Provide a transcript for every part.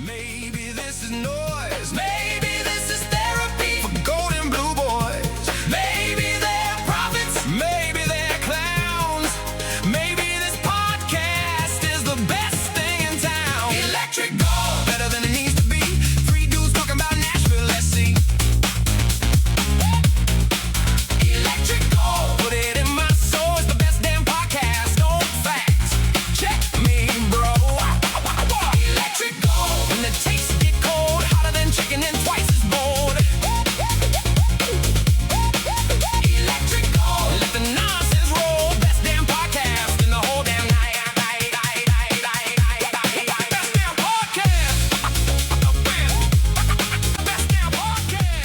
Maybe this is noise. Maybe this is therapy for golden blue boys. Maybe they're prophets. Maybe they're clowns. Maybe this podcast is the best thing in town. Electric Gold, better than it needs to be. Three dudes talking about Nashville SC. Electric Gold, put it in my soul. It's the best damn podcast. Old facts. Check me, bro. Electric Gold, and the taste get cold, hotter than chicken and twice as bold. Electric Gold, let the nonsense roll. Best damn podcast in the whole damn night. Best damn podcast. Best damn podcast.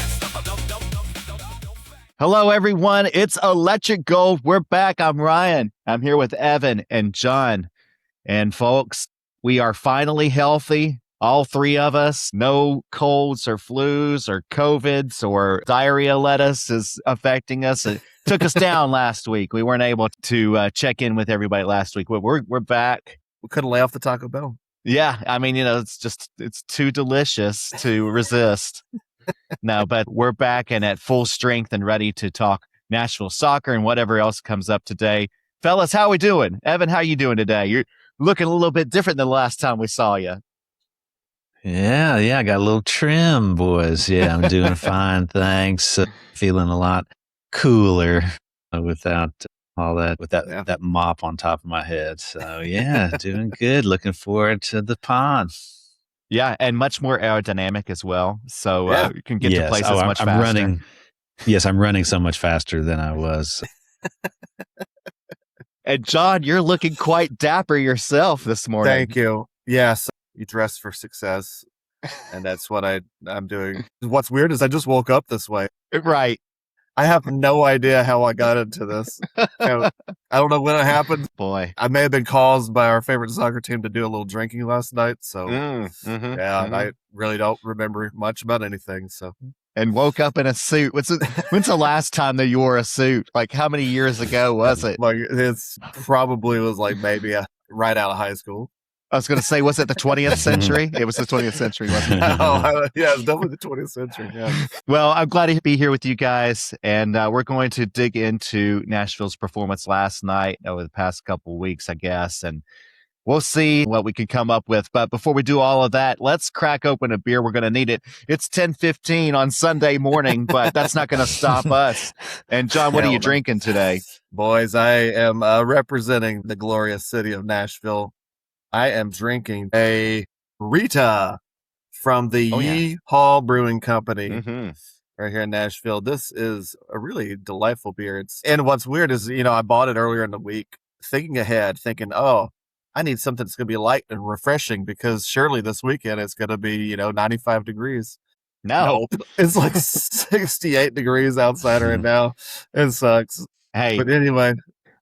Hello, everyone. It's Electric Gold. We're back. I'm Ryan. I'm here with Evan and John. And folks, we are finally healthy. All three of us. No colds or flus or COVIDs or diarrhea lettuce is affecting us. It took us down last week. We weren't able to check in with everybody last week. We're back. We couldn't lay off the Taco Bell. Yeah. I mean, it's too delicious to resist. No, but we're back and at full strength and ready to talk Nashville soccer and whatever else comes up today. Fellas, how we doing? Evan, how you doing today? You're looking a little bit different than the last time we saw you. Yeah, I got a little trim, boys. Yeah, I'm doing fine, thanks. Feeling a lot cooler without all that, with that mop on top of my head. So yeah, doing good. Looking forward to the pond. Yeah, and much more aerodynamic as well. So you can get to places much faster. I'm running so much faster than I was. And John, you're looking quite dapper yourself this morning. Thank you. Yes, you dress for success, and that's what I'm doing. What's weird is I just woke up this way. Right. I have no idea how I got into this. I don't know when it happened. Boy. I may have been caused by our favorite soccer team to do a little drinking last night. So, I really don't remember much about anything. So, and woke up in a suit. When's the last time that you wore a suit? Like, how many years ago was it? Like, it's probably was like maybe right out of high school. I was going to say, was it the 20th century? It was the 20th century, wasn't it? Yeah, it's definitely the 20th century. Yeah. Well, I'm glad to be here with you guys, and we're going to dig into Nashville's performance last night over the past couple of weeks, I guess, and we'll see what we can come up with. But before we do all of that, let's crack open a beer. We're going to need it. It's 10:15 on Sunday morning, but that's not going to stop us. And John, what are you drinking today? Boys, I am representing the glorious city of Nashville. I am drinking a Rita from the Yee Hall Brewing Company right here in Nashville. This is a really delightful beer. And what's weird is, I bought it earlier in the week, thinking ahead, thinking, I need something that's going to be light and refreshing because surely this weekend it's going to be, 95 degrees. No, it's like 68 degrees outside right now. It sucks. Hey, but anyway,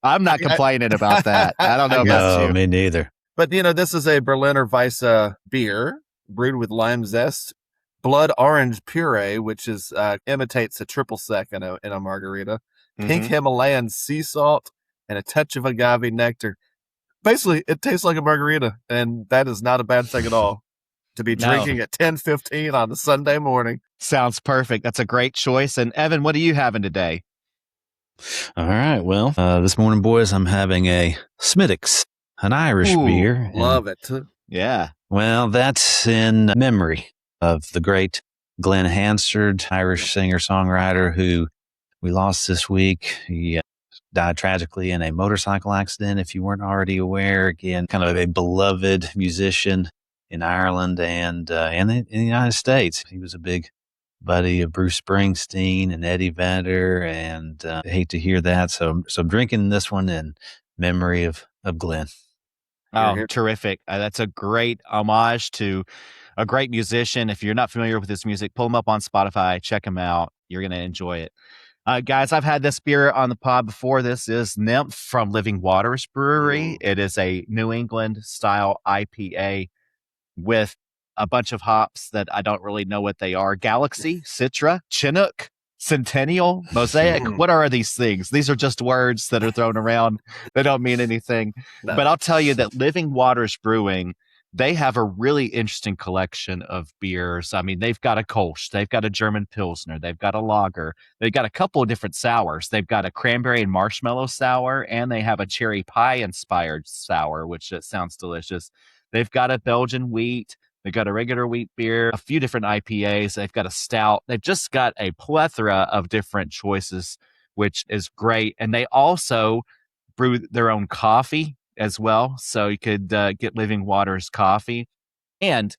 I'm not complaining about that. I don't know about you. No, me neither. But, this is a Berliner Weisse beer brewed with lime zest, blood orange puree, which imitates a triple sec in a margarita, pink Himalayan sea salt, and a touch of agave nectar. Basically, it tastes like a margarita, and that is not a bad thing at all to be drinking at 10:15 on a Sunday morning. Sounds perfect. That's a great choice. And Evan, what are you having today? All right. Well, this morning, boys, I'm having a Smithwick's. An Irish beer. Love it. Yeah. Well, that's in memory of the great Glenn Hansard, Irish singer-songwriter who we lost this week. He died tragically in a motorcycle accident, if you weren't already aware. Again, kind of a beloved musician in Ireland and in the United States. He was a big buddy of Bruce Springsteen and Eddie Vedder, and I hate to hear that. So I'm drinking this one in memory of Glenn. Oh, terrific. That's a great homage to a great musician. If you're not familiar with his music, pull him up on Spotify, check him out. You're going to enjoy it. Guys, I've had this beer on the pod before. This is Nymph from Living Waters Brewery. It is a New England style IPA with a bunch of hops that I don't really know what they are. Galaxy, Citra, Chinook, Centennial, Mosaic. What are these things? These are just words that are thrown around. They don't mean anything. No. But I'll tell you that Living Waters Brewing they have a really interesting collection of beers. I mean, they've got a Kolsch, they've got a German Pilsner, they've got a lager, they've got a couple of different sours. They've got a cranberry and marshmallow sour, and they have a cherry pie inspired sour, which sounds delicious. They've got a Belgian wheat, they've got a regular wheat beer, a few different IPAs, they've got a stout. They've just got a plethora of different choices, which is great. And they also brew their own coffee as well. So you could get Living Waters coffee and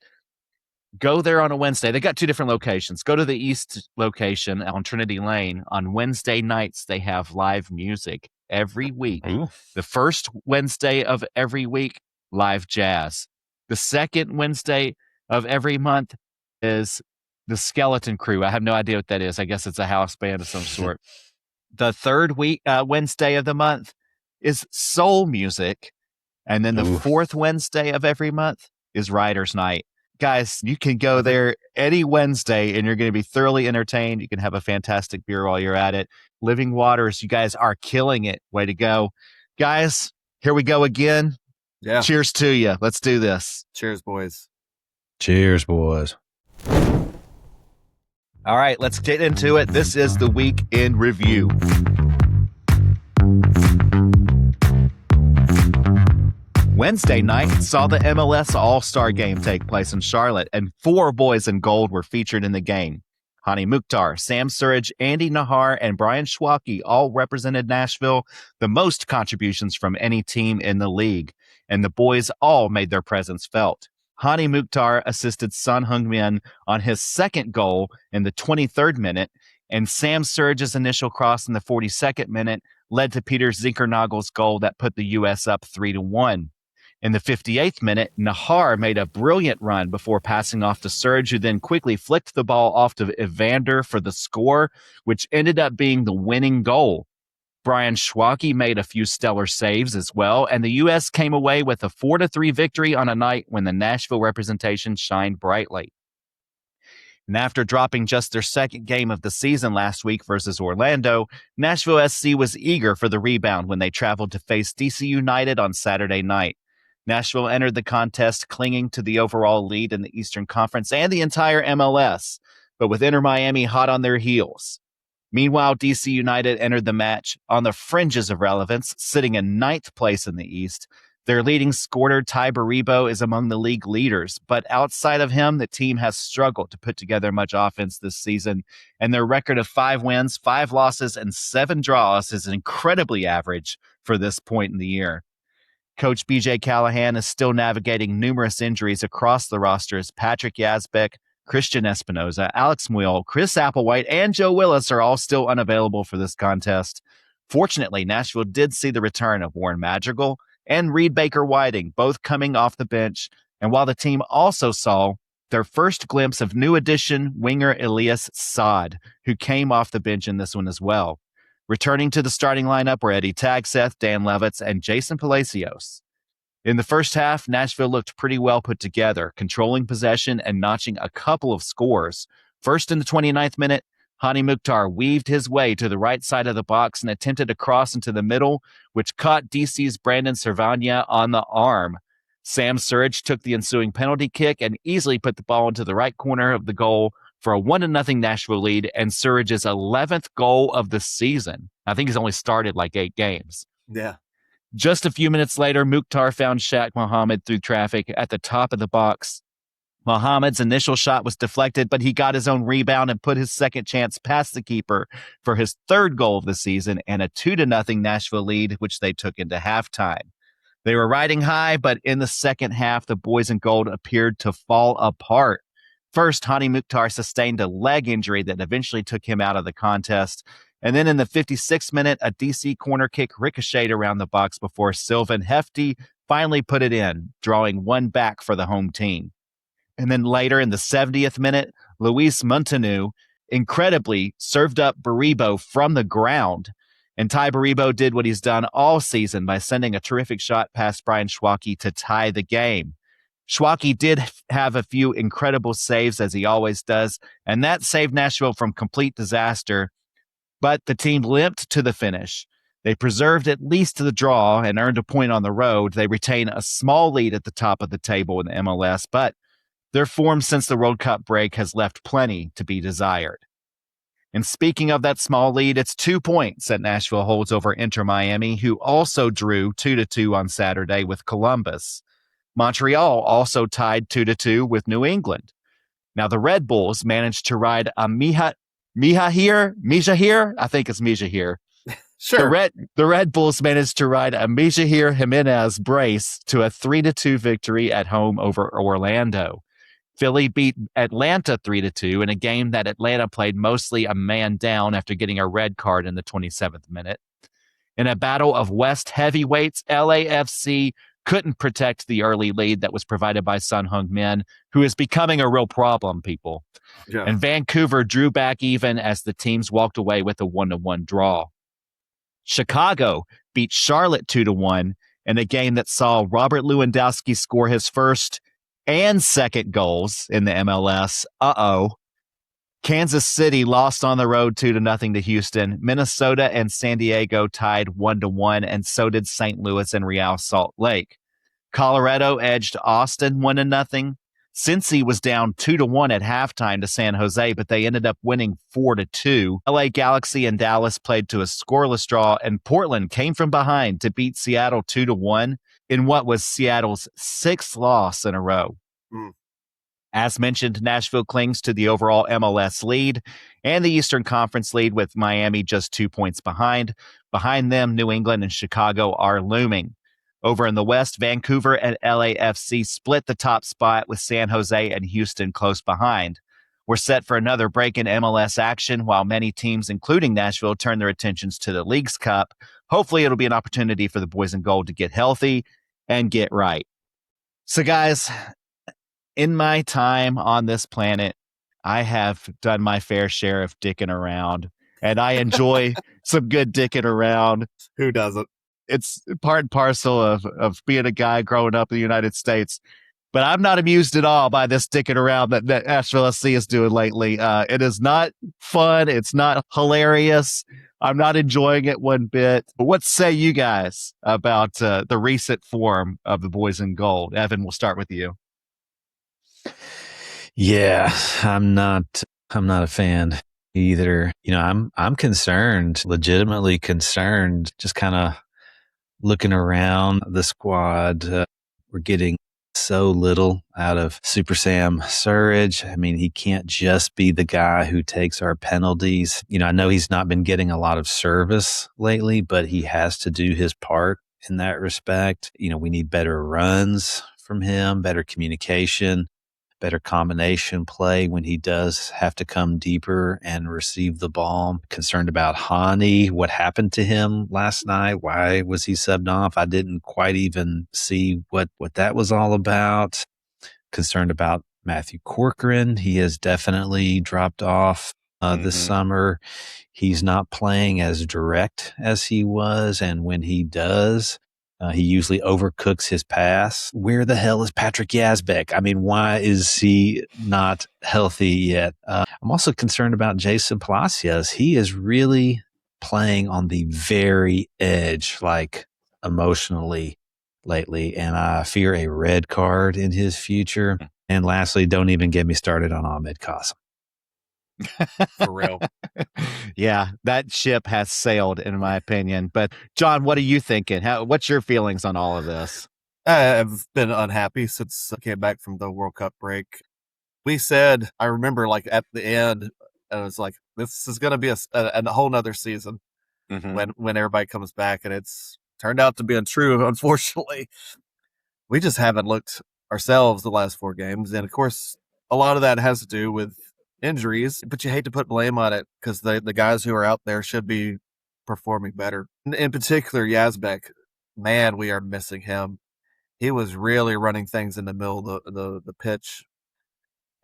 go there on a Wednesday. They got two different locations. Go to the east location on Trinity Lane. On Wednesday nights, they have live music every week. Ooh. The first Wednesday of every week, live jazz. The second Wednesday of every month is the Skeleton Crew. I have no idea what that is. I guess it's a house band of some sort. The third Wednesday of the month is soul music. And then the fourth Wednesday of every month is Writers Night. Guys, you can go there any Wednesday and you're going to be thoroughly entertained. You can have a fantastic beer while you're at it. Living Waters, you guys are killing it. Way to go. Guys, here we go again. Yeah. Cheers to you. Let's do this. Cheers, boys. Cheers, boys. All right, let's get into it. This is the week in review. Wednesday night saw the MLS All-Star Game take place in Charlotte, and 4 boys in gold were featured in the game. Hany Mukhtar, Sam Surridge, Andy Nahar, and Brian Schwake all represented Nashville, the most contributions from any team in the league, and the boys all made their presence felt. Hany Mukhtar assisted Son Heung-min on his second goal in the 23rd minute, and Sam Surridge's initial cross in the 42nd minute led to Peter Zinkernagel's goal that put the U.S. up 3-1. In the 58th minute, Nahar made a brilliant run before passing off to Surridge, who then quickly flicked the ball off to Evander for the score, which ended up being the winning goal. Brian Schwake made a few stellar saves as well, and the U.S. came away with a 4-3 victory on a night when the Nashville representation shined brightly. And after dropping just their second game of the season last week versus Orlando, Nashville SC was eager for the rebound when they traveled to face DC United on Saturday night. Nashville entered the contest clinging to the overall lead in the Eastern Conference and the entire MLS, but with Inter Miami hot on their heels. Meanwhile, DC United entered the match on the fringes of relevance, sitting in 9th place in the East. Their leading scorer, Ty Baribo, is among the league leaders, but outside of him, the team has struggled to put together much offense this season, and their record of 5 wins, 5 losses, and 7 draws is incredibly average for this point in the year. Coach BJ Callahan is still navigating numerous injuries across the roster as Patrick Yazbek, Christian Espinoza, Alex Muyl, Chris Applewhite, and Joe Willis are all still unavailable for this contest. Fortunately, Nashville did see the return of Warren Madrigal and Reed Baker-Whiting, both coming off the bench, and while the team also saw their first glimpse of new addition winger Elias Saad, who came off the bench in this one as well. Returning to the starting lineup were Eddie Tagseth, Dan Levitz, and Jason Palacios. In the first half, Nashville looked pretty well put together, controlling possession and notching a couple of scores. First in the 29th minute, Hany Mukhtar weaved his way to the right side of the box and attempted a cross into the middle, which caught DC's Brandon Servania on the arm. Sam Surridge took the ensuing penalty kick and easily put the ball into the right corner of the goal for a 1-0 Nashville lead and Surridge's 11th goal of the season. I think he's only started like 8 games. Yeah. Just a few minutes later, Mukhtar found Shaq Mohammed through traffic at the top of the box. Mohammed's initial shot was deflected, but he got his own rebound and put his second chance past the keeper for his 3rd goal of the season and a 2-0 Nashville lead, which they took into halftime. They were riding high, but in the second half, the boys in gold appeared to fall apart. First, Hany Mukhtar sustained a leg injury that eventually took him out of the contest. And then in the 56th minute, a DC corner kick ricocheted around the box before Sylvan Hefty finally put it in, drawing 1 back for the home team. And then later in the 70th minute, Luis Montanu incredibly served up Baribo from the ground. And Ty Baribo did what he's done all season by sending a terrific shot past Brian Schwake to tie the game. Schwake did have a few incredible saves, as he always does, and that saved Nashville from complete disaster. But the team limped to the finish. They preserved at least the draw and earned a point on the road. They retain a small lead at the top of the table in the MLS, but their form since the World Cup break has left plenty to be desired. And speaking of that small lead, it's 2 points that Nashville holds over Inter Miami, who also drew 2-2 on Saturday with Columbus. Montreal also tied 2-2 with New England. Now, the Red Bulls managed to ride a Mijahir, I think it's Mijahir. Sure. The Red Bulls managed to ride a Mijahir Jimenez brace to a 3-2 victory at home over Orlando. Philly beat Atlanta 3-2 in a game that Atlanta played mostly a man down after getting a red card in the 27th minute. In a battle of West heavyweights, LAFC couldn't protect the early lead that was provided by Son Heung-min, who is becoming a real problem, people. Yeah. And Vancouver drew back even as the teams walked away with a 1-1 draw. Chicago beat Charlotte 2-1 in a game that saw Robert Lewandowski score his first and second goals in the MLS. Kansas City lost on the road 2-0 to Houston. Minnesota and San Diego tied 1-1, and so did St. Louis and Real Salt Lake. Colorado edged Austin 1-0. Cincy was down 2-1 at halftime to San Jose, but they ended up winning 4-2. LA Galaxy and Dallas played to a scoreless draw, and Portland came from behind to beat Seattle 2-1 in what was Seattle's 6th loss in a row. As mentioned, Nashville clings to the overall MLS lead and the Eastern Conference lead, with Miami just 2 points behind. Behind them, New England and Chicago are looming. Over in the West, Vancouver and LAFC split the top spot, with San Jose and Houston close behind. We're set for another break in MLS action, while many teams, including Nashville, turn their attentions to the League's Cup. Hopefully, it'll be an opportunity for the boys in gold to get healthy and get right. So, guys, in my time on this planet, I have done my fair share of dicking around, and I enjoy some good dicking around. Who doesn't? It's part and parcel of being a guy growing up in the United States. But I'm not amused at all by this dicking around that Nashville SC is doing lately. It is not fun. It's not hilarious. I'm not enjoying it one bit. But what say you guys about the recent form of the boys in gold? Evan, we'll start with you. Yeah, I'm not a fan either. You know, I'm concerned, legitimately concerned, just kind of looking around the squad. We're getting so little out of Super Sam Surridge. I mean, he can't just be the guy who takes our penalties. You know, I know he's not been getting a lot of service lately, but he has to do his part in that respect. You know, we need better runs from him, better communication, better combination play when he does have to come deeper and receive the ball. Concerned about Hany. What happened to him last night? Why was he subbed off? I didn't quite even see what that was all about. Concerned about Matthew Corcoran. He has definitely dropped off this summer. He's not playing as direct as he was, and when he does, he usually overcooks his pass. Where the hell is Patrick Yazbek? I mean, why is he not healthy yet? I'm also concerned about Jason Palacios. He is really playing on the very edge, like emotionally lately, and I fear a red card in his future. And lastly, don't even get me started on Ahmed Qasem. For real. Yeah, that ship has sailed, in my opinion. But John, what are you thinking? What's your feelings on all of this? I've been unhappy since I came back from the World Cup break. We said, I remember like at the end, I was like, this is going to be a whole nother season when everybody comes back. And it's turned out to be untrue, unfortunately. We just haven't looked ourselves the last 4 games. And of course, a lot of that has to do with injuries, but you hate to put blame on it because the guys who are out there should be performing better. In particular, Yazbek, man, we are missing him. He was really running things in the middle of the pitch.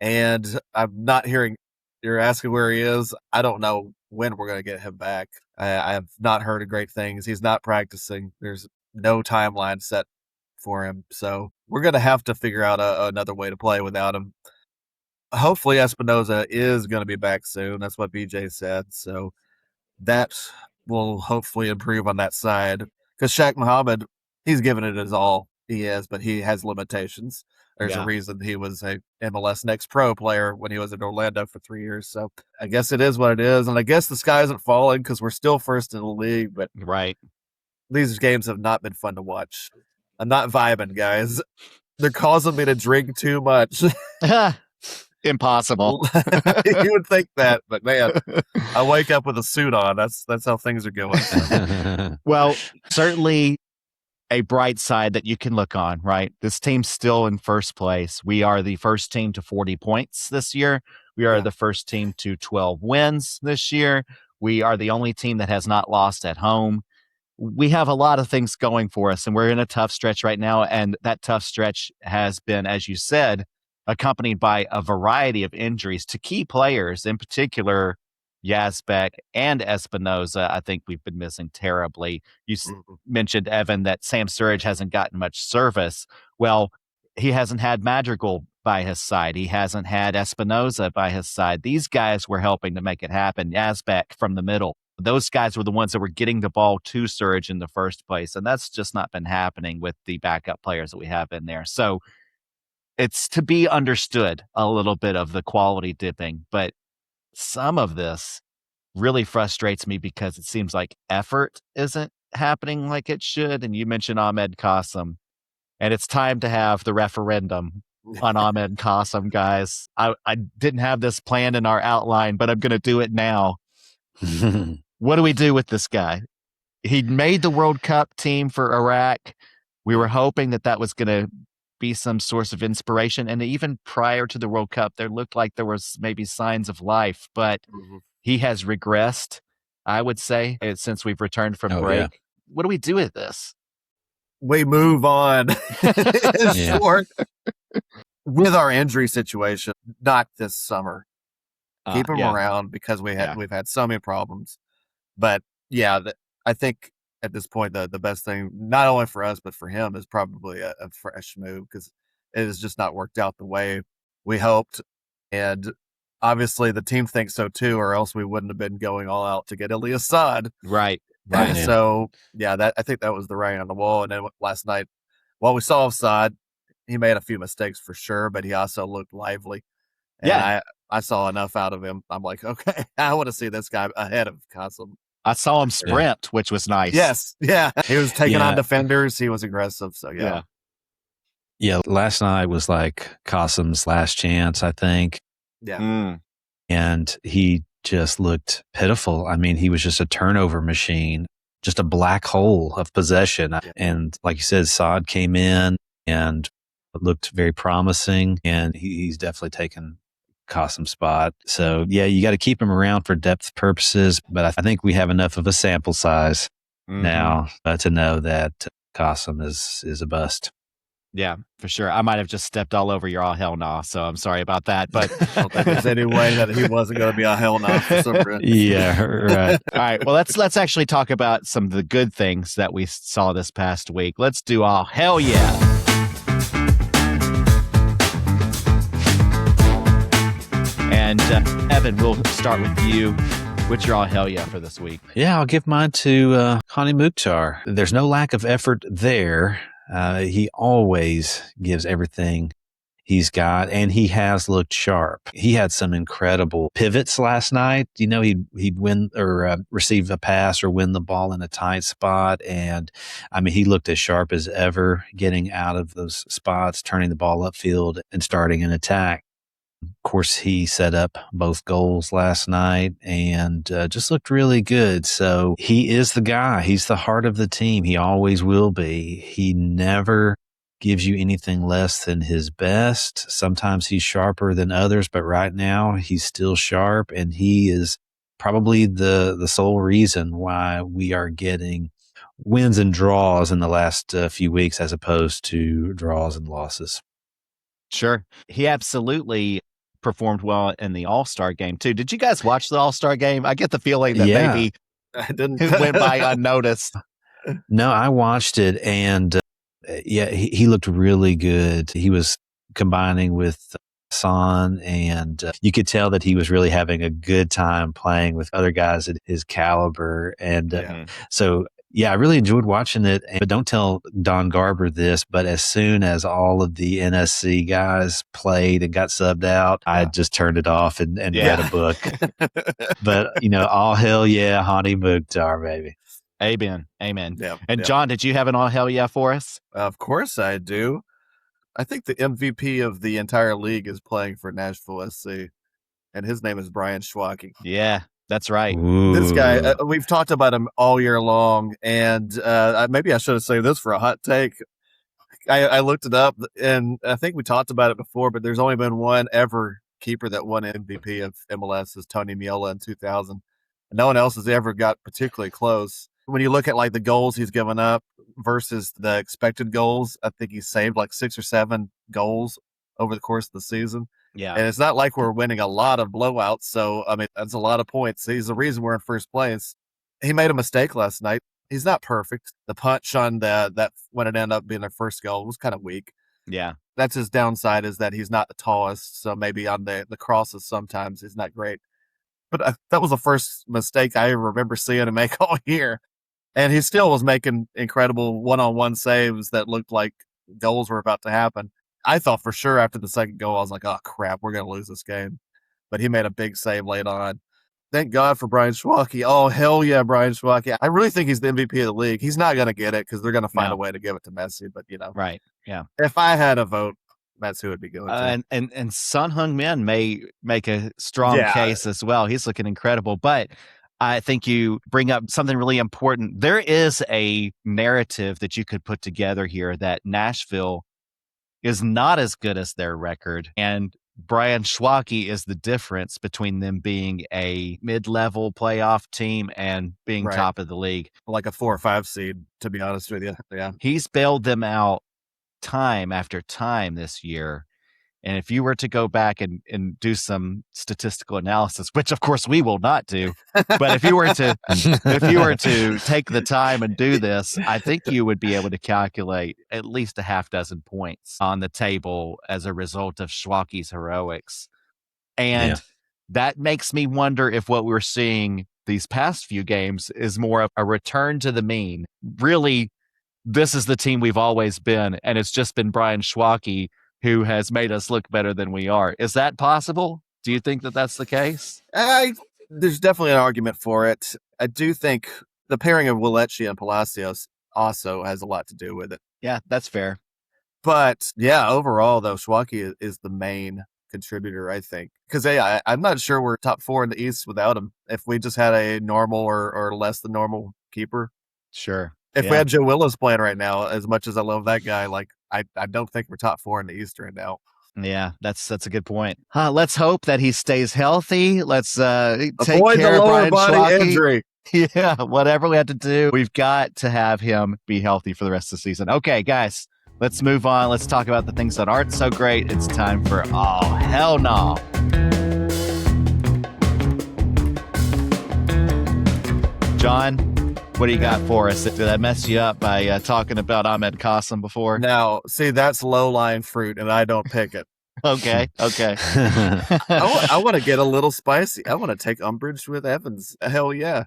And I'm not hearing, you're asking where he is. I don't know when we're going to get him back. I have not heard great things. He's not practicing. There's no timeline set for him. So we're going to have to figure out another way to play without him. Hopefully Espinoza is going to be back soon. That's what BJ said. So that will hopefully improve on that side. Because Shaq Muhammad, he's given it his all. He is, but he has limitations. There's a reason he was a MLS Next Pro player when he was in Orlando for 3 years. So I guess it is what it is. And I guess the sky isn't falling because we're still first in the league. But these games have not been fun to watch. I'm not vibing, guys. They're causing me to drink too much. Impossible. You would think that, but man, I wake up with a suit on. That's how things are going. Well, certainly a bright side that you can look on, right? This team's still in first place. We are the first team to 40 points this year. We are the first team to 12 wins this year. We are the only team that has not lost at home. We have a lot of things going for us, and we're in a tough stretch right now. And that tough stretch has been, as you said, accompanied by a variety of injuries to key players, in particular, Yazbek and Espinoza. I think we've been missing terribly. You mentioned, Evan, that Sam Sturridge hasn't gotten much service. Well, he hasn't had Madrigal by his side. He hasn't had Espinoza by his side. These guys were helping to make it happen. Yazbek from the middle. Those guys were the ones that were getting the ball to Sturridge in the first place. And that's just not been happening with the backup players that we have in there. So it's to be understood a little bit of the quality dipping, but some of this really frustrates me because it seems like effort isn't happening like it should. And you mentioned Ahmed Qasem, and it's time to have the referendum on Ahmed Qasem, guys. I didn't have this planned in our outline, but I'm going to do it now. What do we do with this guy? He made the World Cup team for Iraq. We were hoping that was going to be some source of inspiration. And even prior to the World Cup, there looked like there was maybe signs of life, but he has regressed, I would say, since we've returned from break. Yeah. What do we do with this? We move on. Short. With our injury situation, not this summer. Keep him around because we've had so many problems. But I think at this point, the best thing, not only for us, but for him, is probably a fresh move because it has just not worked out the way we hoped. And obviously the team thinks so too, or else we wouldn't have been going all out to get Elias Saad. Right. So, I think that was the writing on the wall. And then last night, while we saw Saad, he made a few mistakes for sure, but he also looked lively. And I saw enough out of him. I'm like, okay, I want to see this guy ahead of Qasem. I saw him sprint, which was nice. Yes. Yeah. He was taking on defenders. He was aggressive. So, Yeah. Last night was like Qasem's last chance, I think. Yeah. And he just looked pitiful. I mean, he was just a turnover machine, just a black hole of possession. Yeah. And like you said, Saad came in and looked very promising, and he's definitely taken Qasem's spot. So you got to keep him around for depth purposes, but I think we have enough of a sample size now to know that Qasem is a bust. Yeah, for sure. I might have just stepped all over your all hell nah, so I'm sorry about that. But I don't think there's any way that he wasn't going to be a hell nah for some reason. Yeah, right. All right. Well, let's actually talk about some of the good things that we saw this past week. Let's do all hell yeah. And Evan, we'll start with you. What's your all hell yeah for this week? Yeah, I'll give mine to Hany Mukhtar. There's no lack of effort there. He always gives everything he's got, and he has looked sharp. He had some incredible pivots last night. You know, he'd win or receive a pass or win the ball in a tight spot, and I mean, he looked as sharp as ever, getting out of those spots, turning the ball upfield, and starting an attack. Of course, he set up both goals last night and just looked really good. So he is the guy. He's the heart of the team. He always will be. He never gives you anything less than his best. Sometimes he's sharper than others, but right now he's still sharp, and he is probably the sole reason why we are getting wins and draws in the last few weeks as opposed to draws and losses. Sure. He absolutely performed well in the All-Star game, too. Did you guys watch the All-Star game? I get the feeling that maybe I didn't. It went by unnoticed. No, I watched it, and he looked really good. He was combining with on, and you could tell that he was really having a good time playing with other guys at his caliber. And so, yeah, I really enjoyed watching it. But don't tell Don Garber this, but as soon as all of the NSC guys played and got subbed out, I just turned it off and read a book. But, all hell yeah, Hany Mukhtar, baby. Amen. Yeah. And John, did you have an all hell yeah for us? Of course I do. I think the MVP of the entire league is playing for Nashville SC, and his name is Brian Schwake. Yeah. That's right. Ooh. This guy, we've talked about him all year long, and maybe I should have saved this for a hot take. I looked it up, and I think we talked about it before, but there's only been one ever keeper that won MVP of MLS is Tony Miola in 2000. No one else has ever got particularly close. When you look at like the goals he's given up versus the expected goals, I think he's saved like 6 or 7 goals over the course of the season. Yeah. And it's not like we're winning a lot of blowouts. So, I mean, that's a lot of points. He's the reason we're in first place. He made a mistake last night. He's not perfect. The punch on that when it ended up being their first goal was kind of weak. Yeah. That's his downside, is that he's not the tallest. So maybe on the crosses sometimes he's not great. But that was the first mistake I remember seeing him make all year. And he still was making incredible one-on-one saves that looked like goals were about to happen. I thought for sure after the second goal, I was like, oh, crap, we're going to lose this game. But he made a big save late on. Thank God for Brian Schwake. Oh, hell yeah, Brian Schwake. I really think he's the MVP of the league. He's not going to get it because they're going to find a way to give it to Messi. But, Right, yeah. If I had a vote, that's who it'd be going to. And Son Heung-min may make a strong case as well. He's looking incredible. But I think you bring up something really important. There is a narrative that you could put together here that Nashville is not as good as their record, and Brian Schwake is the difference between them being a mid-level playoff team and being top of the league. Like a 4 or 5 seed, to be honest with you. Yeah. He's bailed them out time after time this year. And if you were to go back and do some statistical analysis, which of course we will not do, but if you were to take the time and do this, I think you would be able to calculate at least a half dozen points on the table as a result of Schwake's heroics. And that makes me wonder if what we're seeing these past few games is more of a return to the mean. Really, this is the team we've always been, and it's just been Brian Schwake who has made us look better than we are. Is that possible? Do you think that that's the case? There's definitely an argument for it. I do think the pairing of Willetchi and Palacios also has a lot to do with it. Yeah, that's fair. But yeah, overall though, Schwake is the main contributor, I think. Because I'm not sure we're top 4 in the East without him. If we just had a normal or less than normal keeper. Sure. If we had Joe Willis playing right now, as much as I love that guy, like I don't think we're top 4 in the East right now. Yeah, that's a good point. Let's hope that he stays healthy. Let's take avoid care the of lower Brian body Schwake. injury. Yeah, whatever we have to do, we've got to have him be healthy for the rest of the season. Okay, guys, let's move on. Let's talk about the things that aren't so great. It's time for Oh Hell No. John, what do you got for us? Did I mess you up by talking about Ahmed Qasem before? Now, see, that's low-lying fruit, and I don't pick it. Okay. I want to get a little spicy. I want to take umbrage with Evans. Hell yeah.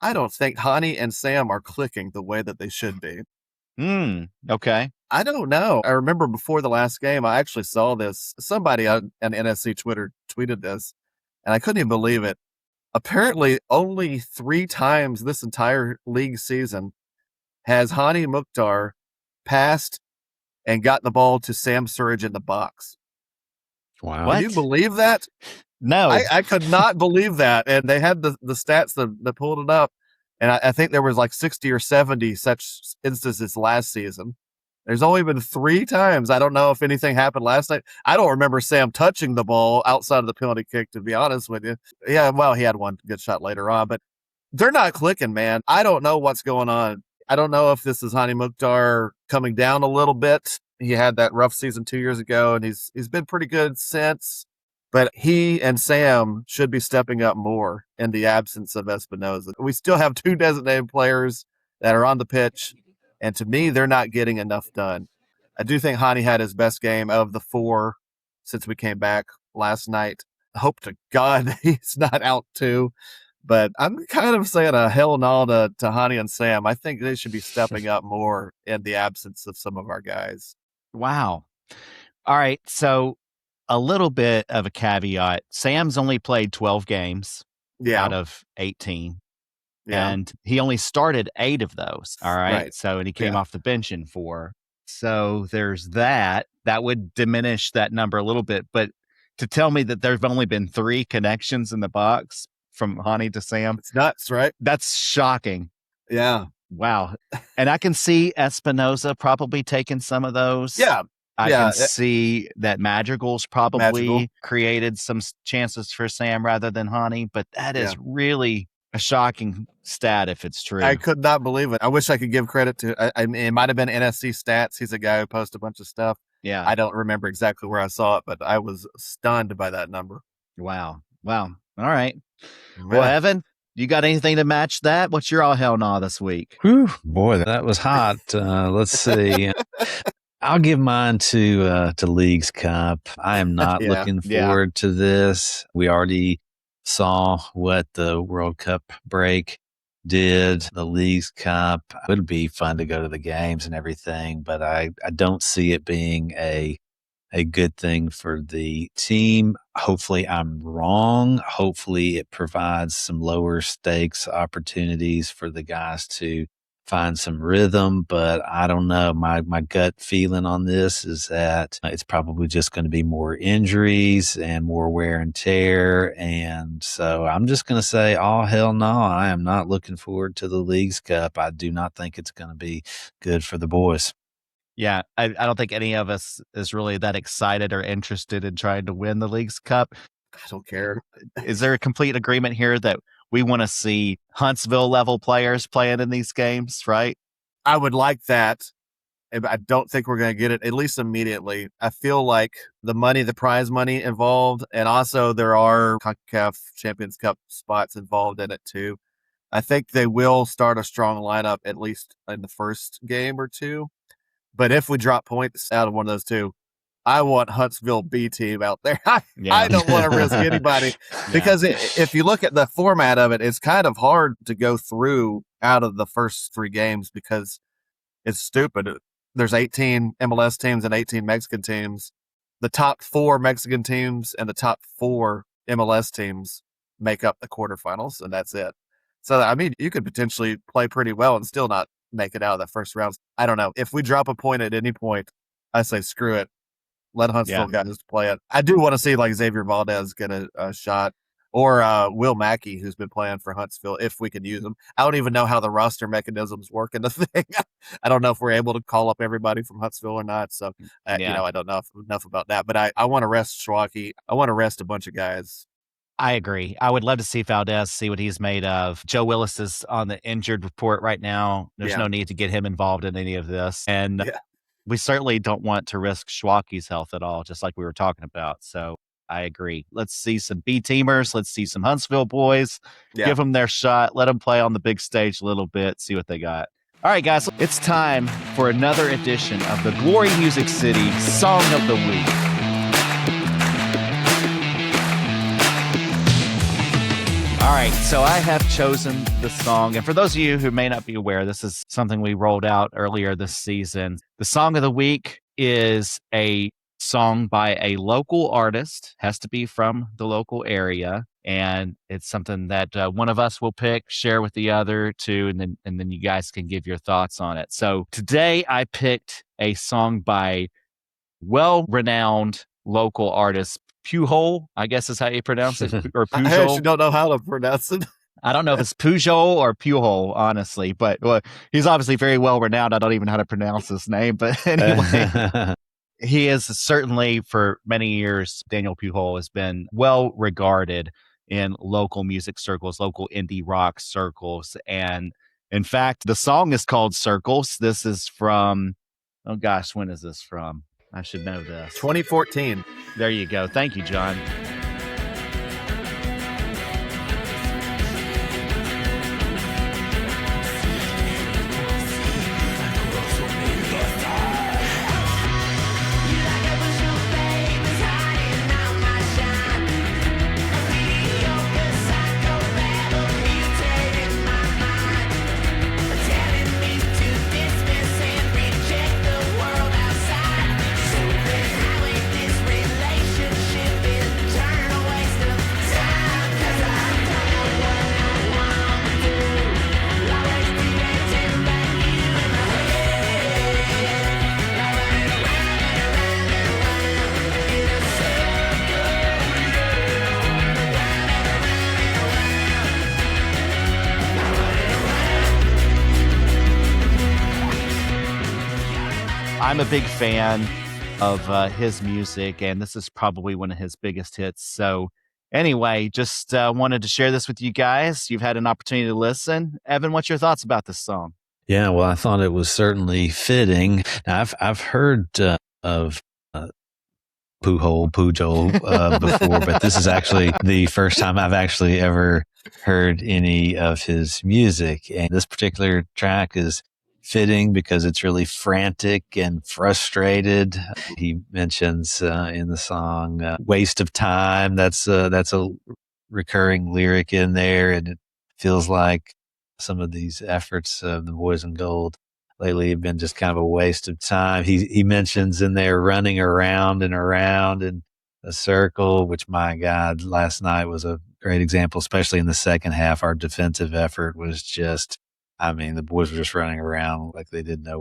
I don't think Hany and Sam are clicking the way that they should be. Okay. I don't know. I remember before the last game, I actually saw this. Somebody on NSC Twitter tweeted this, and I couldn't even believe it. Apparently, only 3 times this entire league season has Hany Mukhtar passed and got the ball to Sam Surridge in the box. Wow. Can you believe that? No. I could not believe that. And they had the stats that pulled it up. And I think there was like 60 or 70 such instances last season. There's only been 3 times. I don't know if anything happened last night. I don't remember Sam touching the ball outside of the penalty kick, to be honest with you. Yeah, well, he had one good shot later on, but they're not clicking, man. I don't know what's going on. I don't know if this is Hany Mukhtar coming down a little bit. He had that rough season 2 years ago, and he's been pretty good since. But he and Sam should be stepping up more in the absence of Espinoza. We still have 2 designated players that are on the pitch, and to me, they're not getting enough done. I do think Hany had his best game of the 4 since we came back last night. Hope to God he's not out too. But I'm kind of saying a hell no to Hany and Sam. I think they should be stepping up more in the absence of some of our guys. Wow. All right. So a little bit of a caveat. Sam's only played 12 games out of 18. Yeah. And he only started 8 of those. All right. So, and he came off the bench in 4. So there's that. That would diminish that number a little bit. But to tell me that there's only been 3 connections in the box from Hany to Sam. It's nuts, right? That's shocking. Yeah. Wow. And I can see Espinoza probably taking some of those. Yeah. I can see that Madrigal's probably created some chances for Sam rather than Hany, but that is really a shocking stat if it's true. I could not believe it. I wish I could give credit to it might have been NSC Stats. He's a guy who posts a bunch of stuff. Yeah. I don't remember exactly where I saw it, but I was stunned by that number. Wow. All right. Well, Evan, you got anything to match that? What's your all hell nah this week? Whew, boy, that was hot. Let's see. I'll give mine to Leagues Cup. I am not looking forward to this. We already saw what the World Cup break did. The Leagues Cup, it would be fun to go to the games and everything, but I don't see it being a good thing for the team. Hopefully I'm wrong. Hopefully it provides some lower stakes opportunities for the guys to find some rhythm, but I don't know. My gut feeling on this is that it's probably just going to be more injuries and more wear and tear. And so I'm just going to say, oh, hell no. I am not looking forward to the Leagues Cup. I do not think it's going to be good for the boys. Yeah, I don't think any of us is really that excited or interested in trying to win the Leagues Cup. I don't care. Is there a complete agreement here that we want to see Huntsville level players playing in these games, right? I would like that. I don't think we're going to get it, at least immediately. I feel like the prize money involved, and also there are CONCACAF Champions Cup spots involved in it too. I think they will start a strong lineup, at least in the first game or two. But if we drop points out of one of those two, I want Huntsville B team out there. I don't want to risk anybody because if you look at the format of it, it's kind of hard to go through out of the first 3 games because it's stupid. There's 18 MLS teams and 18 Mexican teams. The top 4 Mexican teams and the top 4 MLS teams make up the quarterfinals, and that's it. So, I mean, you could potentially play pretty well and still not make it out of the first round. I don't know. If we drop a point at any point, I say screw it. Let Huntsville guys play it. I do want to see like Xavier Valdez get a shot, or Will Mackey, who's been playing for Huntsville, if we could use him. I don't even know how the roster mechanisms work in the thing. I don't know if we're able to call up everybody from Huntsville or not. So, I don't know enough about that. But I want to rest Schwake. I want to rest a bunch of guys. I agree. I would love to see Valdez, see what he's made of. Joe Willis is on the injured report right now. There's no need to get him involved in any of this. And we certainly don't want to risk Schwake's health at all, just like we were talking about. So I agree. Let's see some B-teamers. Let's see some Huntsville boys. Give them their shot. Let them play on the big stage a little bit, see what they got. All right, guys, it's time for another edition of the Glory Music City Song of the Week. All right, so I have chosen the song, and for those of you who may not be aware, this is something we rolled out earlier this season. The song of the week is a song by a local artist, has to be from the local area, and it's something that one of us will pick, share with the other two, and then you guys can give your thoughts on it. So today I picked a song by well-renowned local artist, Pujol, I guess is how you pronounce it, or Pujol. I actually don't know how to pronounce it. I don't know if it's Pujol or Pujol, honestly, but he's obviously very well renowned. I don't even know how to pronounce his name, but anyway, he is certainly for many years. Daniel Pujol has been well regarded in local music circles, local indie rock circles, and in fact, the song is called Circles. This is from, oh gosh, when is this from? I should know this. 2014. There you go. Thank you, John. I'm a big fan of his music, and this is probably one of his biggest hits. So anyway, just wanted to share this with you guys. You've had an opportunity to listen. Evan, what's your thoughts about this song? Yeah, well, I thought it was certainly fitting. Now, I've heard of Pujol before, but this is actually the first time I've actually ever heard any of his music. And this particular track is fitting because it's really frantic and frustrated. He mentions in the song "waste of time." That's a recurring lyric in there, and it feels like some of these efforts of the Boys in Gold lately have been just kind of a waste of time. He mentions in there running around and around in a circle, which, my God, last night was a great example, especially in the second half. Our defensive effort was just, I mean, the boys were just running around like they didn't know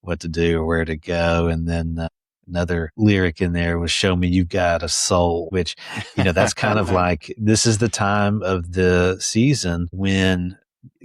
what to do or where to go. And then another lyric in there was "show me you've got a soul," which, that's kind of like, this is the time of the season when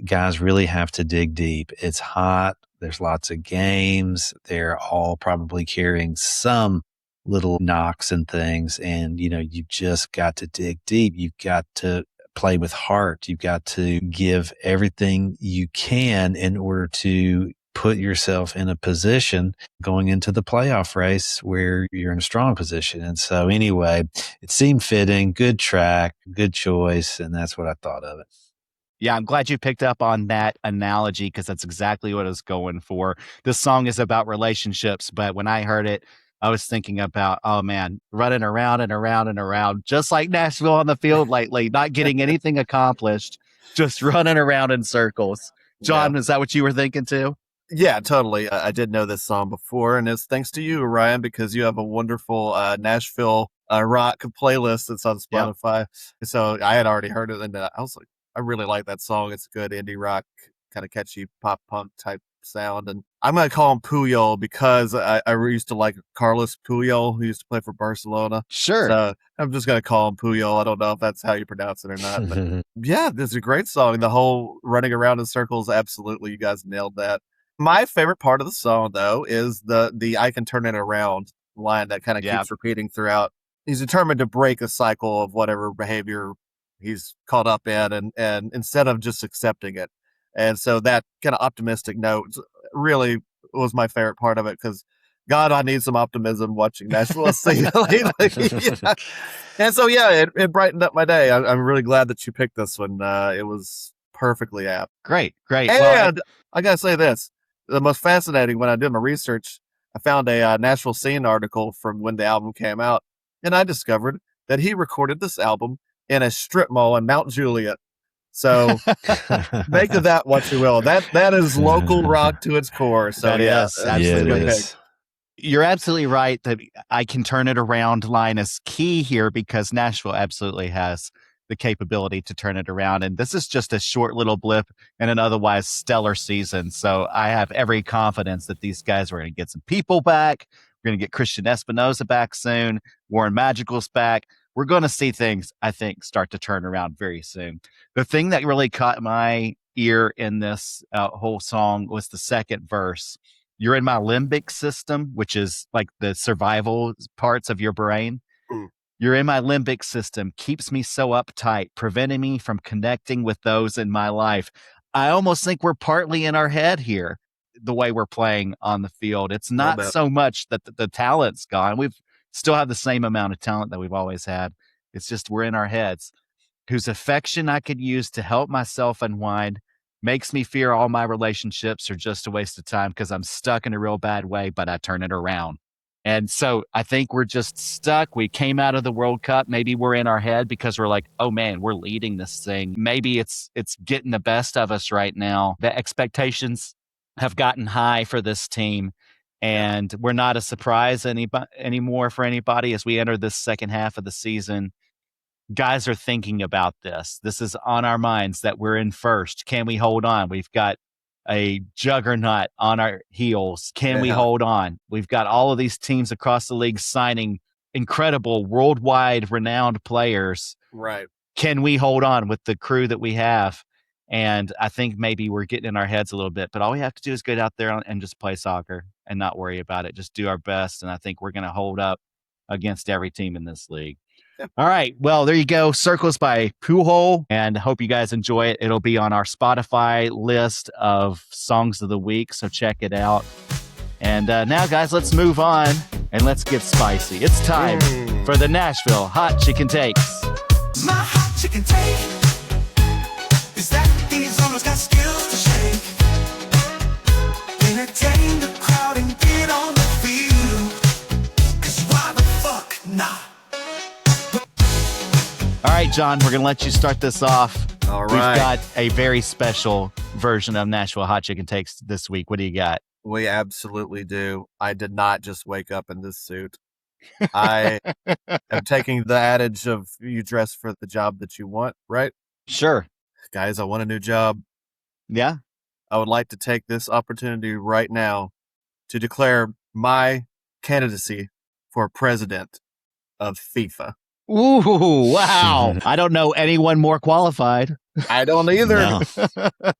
guys really have to dig deep. It's hot. There's lots of games. They're all probably carrying some little knocks and things. And, you've just got to dig deep. You've got to play with heart. You've got to give everything you can in order to put yourself in a position going into the playoff race where you're in a strong position. And so anyway, it seemed fitting, good track, good choice. And that's what I thought of it. Yeah, I'm glad you picked up on that analogy because that's exactly what I was going for. This song is about relationships, but when I heard it, I was thinking about, oh man, running around and around and around, just like Nashville on the field lately, not getting anything accomplished, just running around in circles. John, Is that what you were thinking too? Yeah, totally. I did know this song before, and it's thanks to you, Ryan, because you have a wonderful Nashville rock playlist that's on Spotify. Yep. So I had already heard it, and I was like, I really like that song. It's good indie rock, kind of catchy pop punk type sound. And I'm going to call him Pujol because I used to like Carlos Pujol, who used to play for Barcelona. Sure. So I'm just going to call him Pujol. I don't know if that's how you pronounce it or not. But yeah, this is a great song. The whole running around in circles, absolutely. You guys nailed that. My favorite part of the song, though, is the "I can turn it around" line that kind of keeps repeating throughout. He's determined to break a cycle of whatever behavior he's caught up in, and instead of just accepting it. And so that kind of optimistic note really was my favorite part of it because, God, I need some optimism watching Nashville SC lately. Yeah. And so, it brightened up my day. I'm really glad that you picked this one. It was perfectly apt. Great. And well, I got to say this. The most fascinating, when I did my research, I found a Nashville Scene article from when the album came out, and I discovered that he recorded this album in a strip mall in Mount Juliet. So make of that what you will. That is local rock to its core. So absolutely. You're absolutely right that "I can turn it around" line is key here because Nashville absolutely has the capability to turn it around. And this is just a short little blip in an otherwise stellar season. So I have every confidence that these guys are going to get some people back. We're going to get Christian Espinosa back soon. Warren Madrigal's back. We're going to see things, I think, start to turn around very soon. The thing that really caught my ear in this whole song was the second verse. "You're in my limbic system," which is like the survival parts of your brain. "You're in my limbic system, keeps me so uptight, preventing me from connecting with those in my life." I almost think we're partly in our head here, the way we're playing on the field. It's not so much that the talent's gone. We've still have the same amount of talent that we've always had. It's just we're in our heads. "Whose affection I could use to help myself unwind, makes me fear all my relationships are just a waste of time because I'm stuck in a real bad way, but I turn it around." And so I think we're just stuck. We came out of the World Cup. Maybe we're in our head because we're like, oh man, we're leading this thing. Maybe it's getting the best of us right now. The expectations have gotten high for this team. And we're not a surprise anymore for anybody as we enter this second half of the season. Guys are thinking about this. This is on our minds that we're in first. Can we hold on? We've got a juggernaut on our heels. Can we hold on? We've got all of these teams across the league signing incredible worldwide renowned players. Right. Can we hold on with the crew that we have? And I think maybe we're getting in our heads a little bit, but all we have to do is get out there and just play soccer and not worry about it. Just do our best. And I think we're going to hold up against every team in this league. Yep. All right. Well, there you go. Circles by Pujol. And hope you guys enjoy it. It'll be on our Spotify list of songs of the week. So check it out. And now, guys, let's move on and let's get spicy. It's time for the Nashville Hot Chicken Takes. My hot chicken take is that these owners got skills to shake, entertain the crowd and get on the field. 'Cause why the fuck not? All right, John, we're going to let you start this off. All We've right. got a very special version of Nashville Hot Chicken Takes this week. What do you got? We absolutely do. I did not just wake up in this suit. I am taking the adage of you dress for the job that you want, right? Sure. Guys, I want a new job. Yeah. I would like to take this opportunity right now to declare my candidacy for president of FIFA. Ooh, wow. I don't know anyone more qualified. I don't either. No.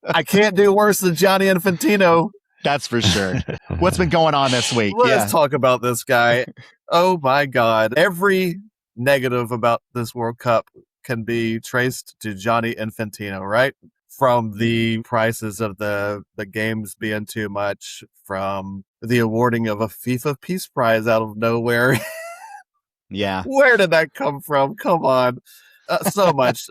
I can't do worse than Johnny Infantino. That's for sure. What's been going on this week? Let's talk about this guy. Oh my God. Every negative about this World Cup can be traced to Johnny Infantino, right? From the prices of the games being too much, from the awarding of a FIFA Peace Prize out of nowhere. Yeah. Where did that come from? Come on. So much.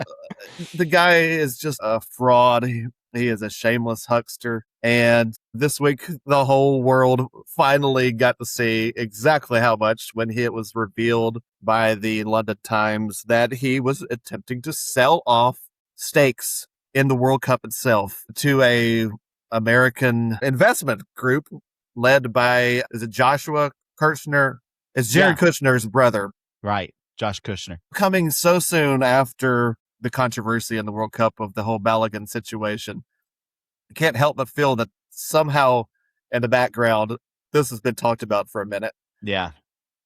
The guy is just a fraud. He is a shameless huckster. And this week, the whole world finally got to see exactly how much when it was revealed by the London Times that he was attempting to sell off stakes in the World Cup itself to a American investment group led by, is it Joshua Kirchner? It's Jared Kushner's brother. Right. Josh Kushner. Coming so soon after the controversy in the World Cup of the whole Balogun situation. I can't help but feel that somehow in the background, this has been talked about for a minute. Yeah.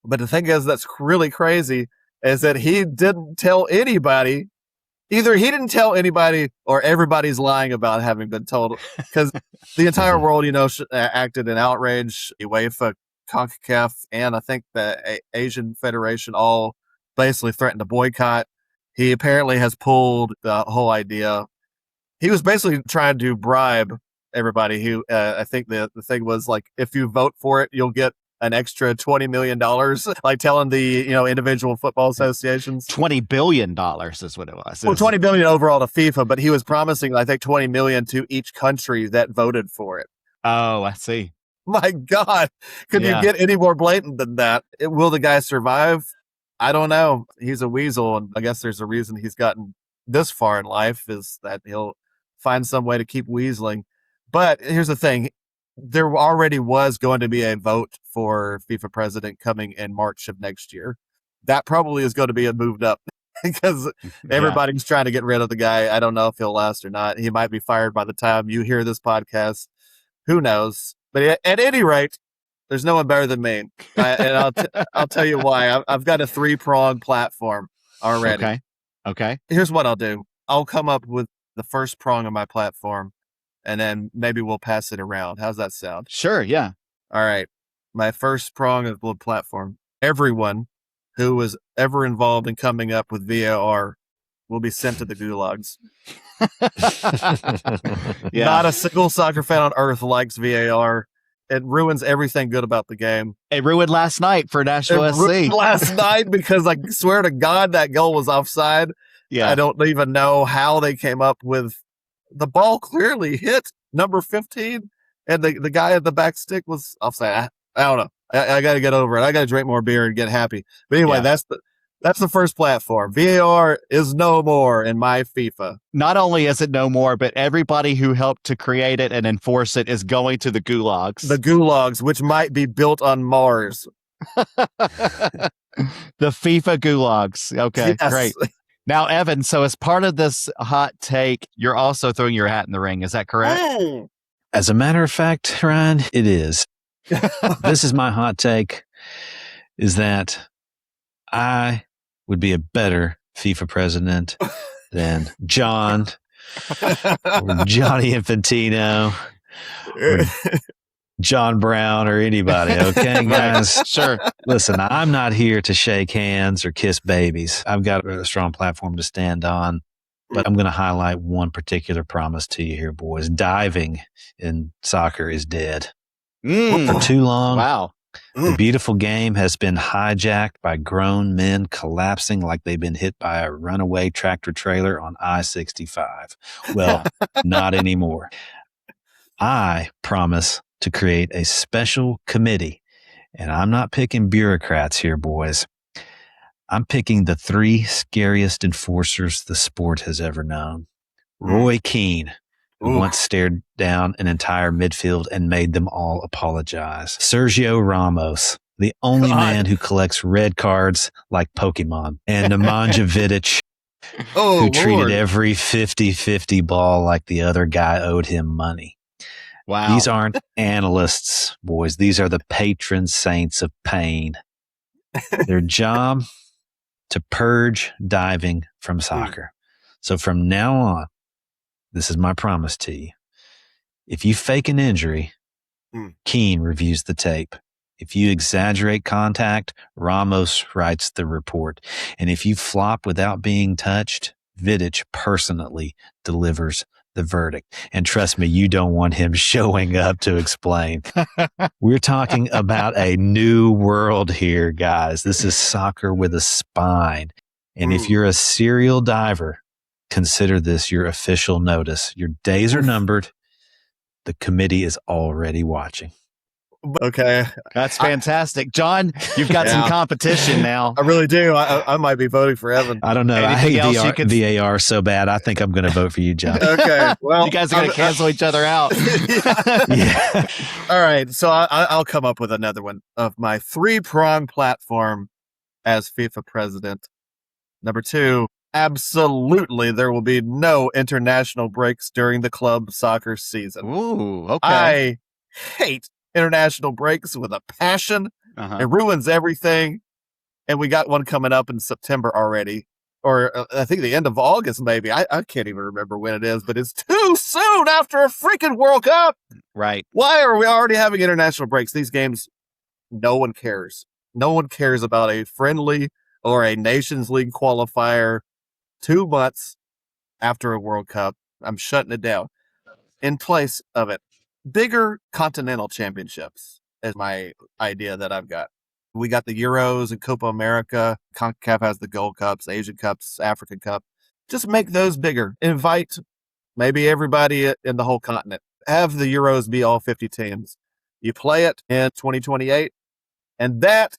But the thing is, that's really crazy, is that he didn't tell anybody. Either he didn't tell anybody or everybody's lying about having been told, because the entire world, acted in outrage. UEFA, CONCACAF, and I think the Asian Federation all basically threatened to boycott. He apparently has pulled the whole idea. He was basically trying to bribe everybody who, I think the thing was like, if you vote for it, you'll get an extra $20 million, like telling the, individual football associations. $20 billion is what it was. Well, $20 billion overall to FIFA, but he was promising, I think, $20 million to each country that voted for it. Oh, I see. My God, could you get any more blatant than that? Will the guy survive? I don't know. He's a weasel, and I guess there's a reason he's gotten this far in life, is that he'll find some way to keep weaseling. But here's the thing. There already was going to be a vote for FIFA president coming in March of next year. That probably is going to be moved up because everybody's trying to get rid of the guy. I don't know if he'll last or not. He might be fired by the time you hear this podcast. Who knows? But at any rate, there's no one better than me. And I'll tell you why. I've got a 3-pronged platform already. Okay. Here's what I'll do. I'll come up with the first prong of my platform, and then maybe we'll pass it around. How's that sound? Sure, yeah. All right. My first prong of the platform. Everyone who was ever involved in coming up with VAR will be sent to the gulags. Not a single soccer fan on earth likes VAR. It ruins everything good about the game. It ruined last night for Nashville SC. Last night, because I swear to God, that goal was offside. Yeah. I don't even know how they came up with the ball clearly hit number 15, and the guy at the back stick was offside. I don't know. I got to get over it. I got to drink more beer and get happy. But anyway, that's the first platform. VAR is no more in my FIFA. Not only is it no more, but everybody who helped to create it and enforce it is going to the gulags. The gulags, which might be built on Mars. The FIFA gulags. Okay, Yes. Great. Now, Evan, so as part of this hot take, you're also throwing your hat in the ring. Is that correct? As a matter of fact, Ryan, it is. This is my hot take, is that I would be a better FIFA president than John or Johnny Infantino or John Brown or anybody. Okay, guys? Sure. Listen, I'm not here to shake hands or kiss babies. I've got a strong platform to stand on, but I'm going to highlight one particular promise to you here, boys. Diving in soccer is dead. For too long, Wow. the beautiful game has been hijacked by grown men collapsing like they've been hit by a runaway tractor trailer on I-65. Well, not anymore. I promise to create a special committee, and I'm not picking bureaucrats here, boys. I'm picking the 3 scariest enforcers the sport has ever known. Roy Keane, who once stared down an entire midfield and made them all apologize. Sergio Ramos, the only man who collects red cards like Pokemon. And Nemanja Vidic, who treated every 50-50 ball like the other guy owed him money. Wow. These aren't analysts, boys. These are the patron saints of pain. Their job to purge diving from soccer. So from now on, this is my promise to you. If you fake an injury, Keane reviews the tape. If you exaggerate contact, Ramos writes the report. And if you flop without being touched, Vidic personally delivers the verdict. And trust me, you don't want him showing up to explain. We're talking about a new world here, guys. This is soccer with a spine. And if you're a serial diver, consider this your official notice. Your days are numbered. The committee is already watching. Okay. That's fantastic. John, you've got some competition now. I really do. I might be voting for Evan. I don't know. Anything I else hate VAR so bad. I think I'm going to vote for you, John. Okay. Well, you guys are going to cancel each other out. Yeah. All right. So I'll come up with another one of my 3-prong platform as FIFA president. Number 2, absolutely there will be no international breaks during the club soccer season. Ooh, okay. I hate international breaks with a passion. It ruins everything. And we got one coming up in September already, or I think the end of August maybe. I can't even remember when it is, but it's too soon after a freaking World Cup. Right. Why are we already having international breaks? These games, no one cares. No one cares about a friendly or a Nations League qualifier 2 months after a World Cup. I'm shutting it down. In place of it, bigger continental championships is my idea that I've got. We got the Euros and Copa America. CONCACAF has the Gold Cups, Asian Cups, African Cup. Just make those bigger. Invite maybe everybody in the whole continent. Have the Euros be all 50 teams. You play it in 2028, and that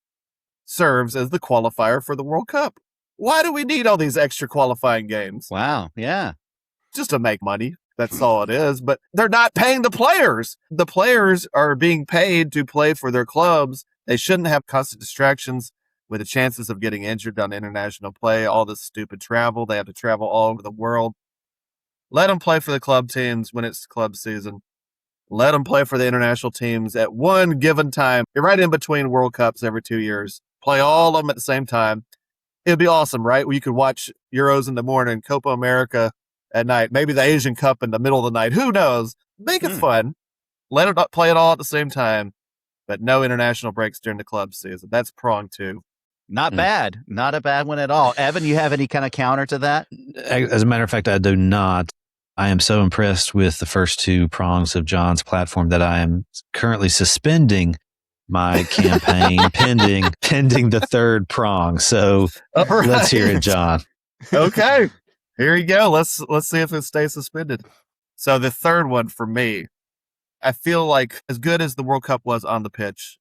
serves as the qualifier for the World Cup. Why do we need all these extra qualifying games? Wow. Yeah. Just to make money. That's all it is. But they're not paying the players. The players are being paid to play for their clubs. They shouldn't have constant distractions with the chances of getting injured on international play, all this stupid travel. They have to travel all over the world. Let them play for the club teams when it's club season. Let them play for the international teams at one given time. You're right in between World Cups every 2 years. Play all of them at the same time. It'd be awesome, right? Well, you could watch Euros in the morning, Copa America at night, maybe the Asian Cup in the middle of the night. Who knows? Make it fun. Let it play it all at the same time, but no international breaks during the club season. That's prong 2. Not bad. Not a bad one at all. Evan, you have any kind of counter to that? As a matter of fact, I do not. I am so impressed with the first 2 prongs of John's platform that I am currently suspending my campaign pending the 3rd prong. So let's hear it, John. Okay. Here you go. Let's see if it stays suspended. So the 3rd one for me, I feel like as good as the World Cup was on the pitch,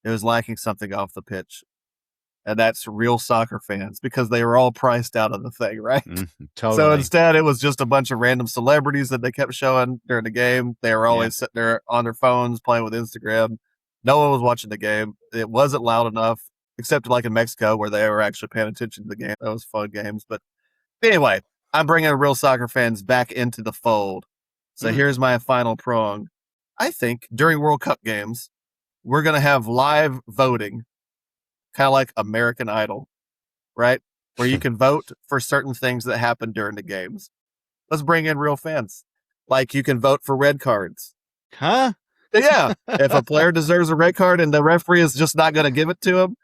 it was lacking something off the pitch. And that's real soccer fans, because they were all priced out of the thing, right? Totally. So instead, it was just a bunch of random celebrities that they kept showing during the game. They were always sitting there on their phones playing with Instagram. No one was watching the game. It wasn't loud enough, except like in Mexico where they were actually paying attention to the game. That was fun games. But anyway, I'm bringing real soccer fans back into the fold. So here's my final prong. I think during World Cup games, we're going to have live voting, kind of like American Idol, right? Where you can vote for certain things that happen during the games. Let's bring in real fans. Like you can vote for red cards. Huh? Yeah. If a player deserves a red card and the referee is just not going to give it to him,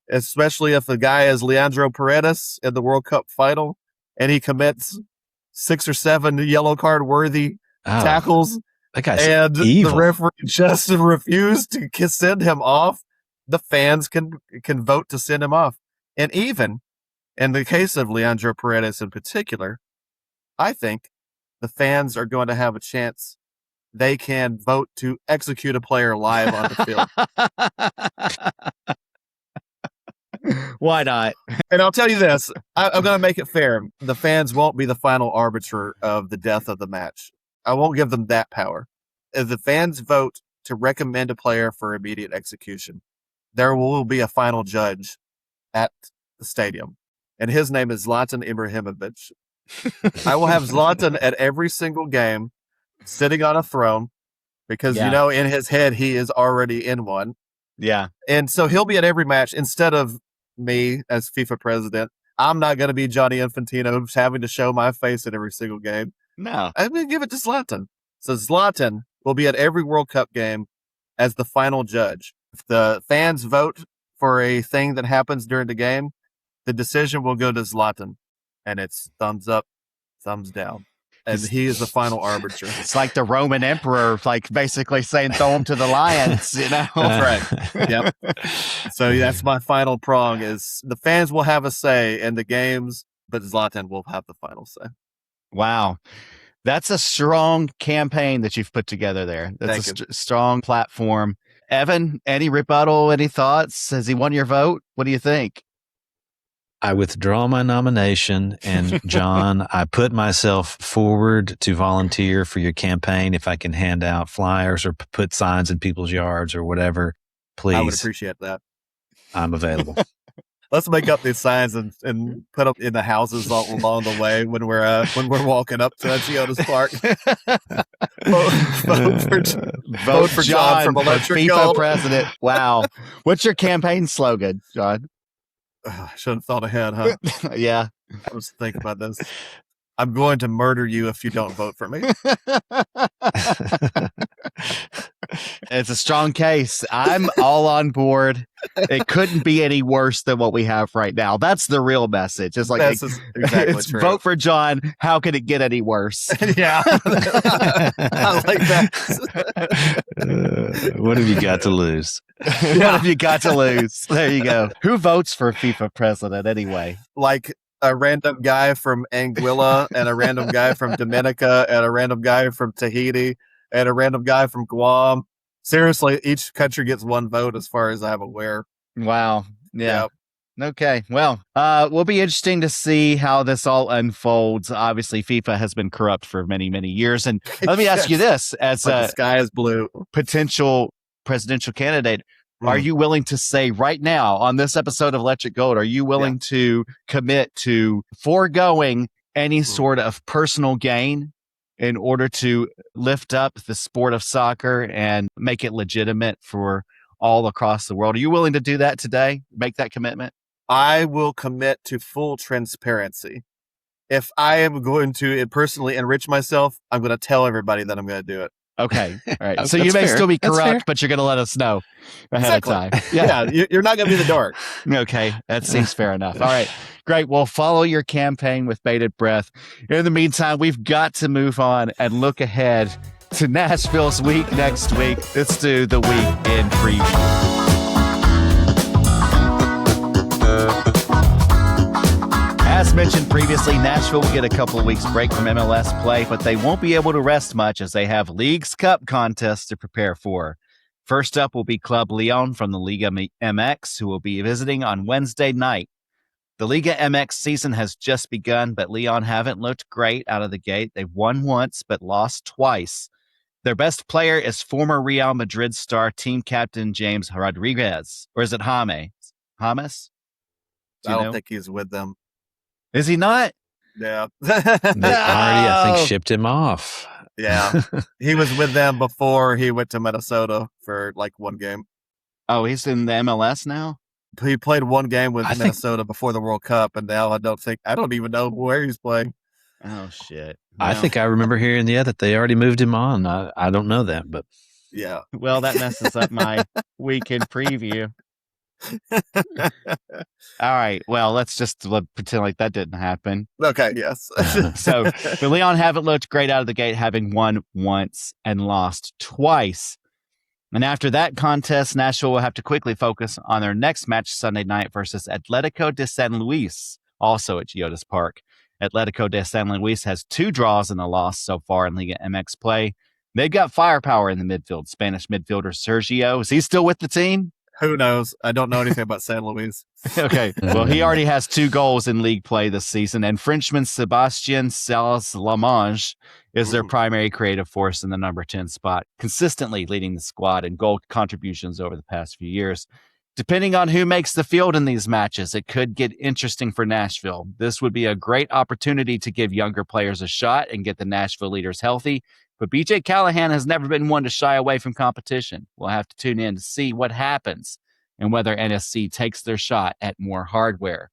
especially if the guy is Leandro Paredes in the World Cup final and he commits 6 or 7 yellow card worthy tackles, that guy's and evil. the referee just refused to send him off, the fans can vote to send him off. And even in the case of Leandro Paredes in particular, I think the fans are going to have a chance. They can vote to execute a player live on the field. Why not? And I'll tell you this, I'm going to make it fair. The fans won't be the final arbiter of the death of the match. I won't give them that power. If the fans vote to recommend a player for immediate execution, there will be a final judge at the stadium. And his name is Zlatan Ibrahimovic. I will have Zlatan at every single game, sitting on a throne, because, in his head, he is already in one. Yeah. And so he'll be at every match instead of me as FIFA president. I'm not going to be Johnny Infantino having to show my face at every single game. No. I'm going to give it to Zlatan. So Zlatan will be at every World Cup game as the final judge. If the fans vote for a thing that happens during the game, the decision will go to Zlatan. And it's thumbs up, thumbs down. And he is the final arbiter. It's like the Roman emperor, like basically saying, throw him to the lions, That's right. Yep. So that's my final prong is the fans will have a say in the games, but Zlatan will have the final say. Wow. That's a strong campaign that you've put together there. That's a strong platform. Evan, any rebuttal, any thoughts? Has he won your vote? What do you think? I withdraw my nomination, and John, I put myself forward to volunteer for your campaign. If I can hand out flyers or put signs in people's yards or whatever, please. I would appreciate that. I'm available. Let's make up these signs and put them in the houses all along the way when we're walking up to Geoda's Park. vote for John from Electric FIFA Gold. President. Wow. What's your campaign slogan, John? I should have thought ahead, huh? Yeah. I was thinking about this. I'm going to murder you if you don't vote for me. It's a strong case. I'm all on board. It couldn't be any worse than what we have right now. That's the real message. It's like, exactly true. Vote for John. How can it get any worse? Yeah. I like that. What have you got to lose? What have you got to lose? There you go. Who votes for FIFA president anyway? Like a random guy from Anguilla and a random guy from Dominica and a random guy from Tahiti and a random guy from Guam. Seriously, each country gets one vote as far as I'm aware. Wow. Yeah. Okay. Well, will be interesting to see how this all unfolds. Obviously, FIFA has been corrupt for many, many years. And let me ask you this, as the sky is blue potential presidential candidate, are you willing to say right now on this episode of Electric Gold, are you willing to commit to foregoing any sort of personal gain in order to lift up the sport of soccer and make it legitimate for all across the world? Are you willing to do that today? Make that commitment? I will commit to full transparency. If I am going to personally enrich myself, I'm going to tell everybody that I'm going to do it. Okay. All right. So you may still be corrupt, but you're going to let us know ahead of time. Yeah. You're not going to be in the dark. Okay. That seems fair enough. All right. Great. We'll follow your campaign with bated breath. In the meantime, we've got to move on and look ahead to Nashville's week next week. Let's do the week in preview. As mentioned previously, Nashville will get a couple of weeks break from MLS play, but they won't be able to rest much as they have Leagues Cup contests to prepare for. First up will be Club Leon from the Liga MX, who will be visiting on Wednesday night. The Liga MX season has just begun, but Leon haven't looked great out of the gate. They've won once, but lost twice. Their best player is former Real Madrid star team captain James Rodriguez. Or is it James? James? I don't think he's with them. Is he not? Yeah. They already, I think, shipped him off. Yeah. He was with them before he went to Minnesota for like one game. Oh, he's in the MLS now? He played one game with Minnesota before the World Cup, and now I don't even know where he's playing. Oh, shit. I think I remember hearing that they already moved him on. I don't know that, but yeah. Well, that messes up my weekend preview. All right. Well, let's just pretend like that didn't happen. Okay. Yes. So, but Leon haven't looked great out of the gate, having won once and lost twice. And after that contest, Nashville will have to quickly focus on their next match Sunday night versus Atletico de San Luis, also at Geodis Park. Atletico de San Luis has 2 draws and a loss so far in Liga MX play. They've got firepower in the midfield. Spanish midfielder Sergio, is he still with the team? Who knows? I don't know anything about San Luis. Okay. Well, he already has 2 goals in league play this season, and Frenchman Sebastien Salas-Lamange is their primary creative force in the number 10 spot, consistently leading the squad in goal contributions over the past few years. Depending on who makes the field in these matches, it could get interesting for Nashville. This would be a great opportunity to give younger players a shot and get the Nashville leaders healthy. But BJ Callahan has never been one to shy away from competition. We'll have to tune in to see what happens and whether NSC takes their shot at more hardware.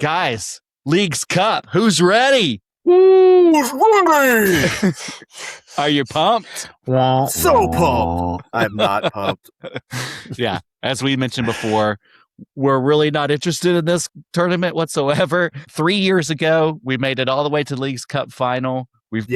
Guys, Leagues Cup, who's ready? Who's ready? Are you pumped? So pumped. I'm not pumped. Yeah, as we mentioned before, we're really not interested in this tournament whatsoever. 3 years ago, we made it all the way to Leagues Cup final. We've